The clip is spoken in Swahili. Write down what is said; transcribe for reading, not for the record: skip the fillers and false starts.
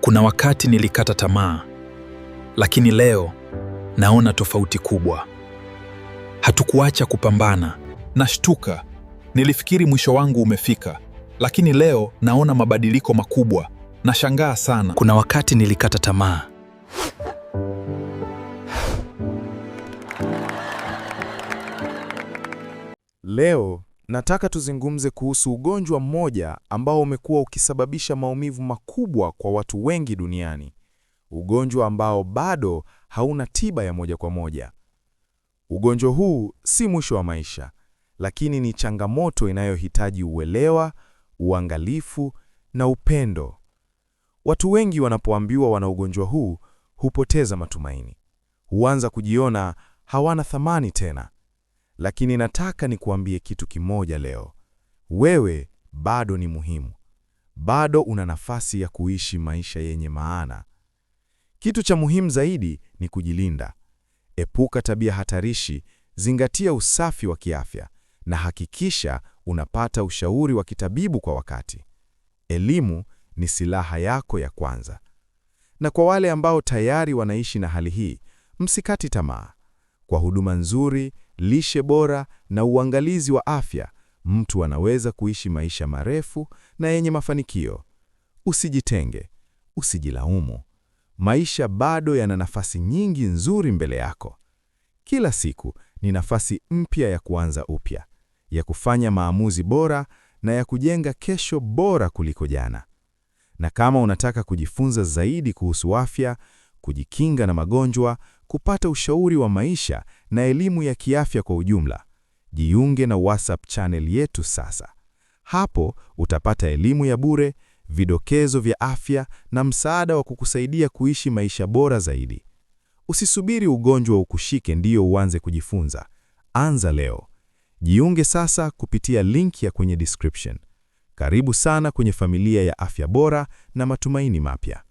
Kuna wakati nilikata tamaa, lakini leo naona tofauti kubwa. Hatukuacha kupambana. Nashtuka, nilifikiri mwisho wangu umefika, lakini leo naona mabadiliko makubwa. Nashangaa sana. Kuna wakati nilikata tamaa. Leo nataka tuzungumze kuhusu ugonjwa mmoja ambao umekuwa ukisababisha maumivu makubwa kwa watu wengi duniani. Ugonjwa ambao bado hauna tiba ya moja kwa moja. Ugonjwa huu si mwisho wa maisha, lakini ni changamoto inayohitaji uelewa, uangalifu na upendo. Watu wengi wanapoambiwa wana ugonjwa huu hupoteza matumaini. Huanza kujiona hawana thamani tena. Lakini nataka nikuambie kitu kimoja leo. Wewe bado ni muhimu. Bado una nafasi ya kuishi maisha yenye maana. Kitu cha muhimu zaidi ni kujilinda. Epuka tabia hatarishi, zingatia usafi wa kiafya, na hakikisha unapata ushauri wa kitabibu kwa wakati. Elimu ni silaha yako ya kwanza. Na kwa wale ambao tayari wanaishi na hali hii, msikati tamaa. Kwa huduma nzuri, lishe bora na uangalizi wa afya, mtu anaweza kuishi maisha marefu na yenye mafanikio. Usijitenge, usijilaumu. Maisha bado yana nafasi nyingi nzuri mbele yako. Kila siku ni nafasi mpya ya kuanza upya, ya kufanya maamuzi bora na ya kujenga kesho bora kuliko jana. Na kama unataka kujifunza zaidi kuhusu afya, kujikinga na magonjwa, kupata ushauri wa maisha na elimu ya kiafya kwa ujumla, jiunge na WhatsApp channel yetu sasa. Hapo utapata elimu ya bure, vidokezo vya afya na msaada wa kukusaidia kuishi maisha bora zaidi. Usisubiri ugonjwa ukushike ndiyo uanze kujifunza. Anza leo. Jiunge sasa kupitia link ya kwenye description. Karibu sana kwenye familia ya afya bora na matumaini mapya.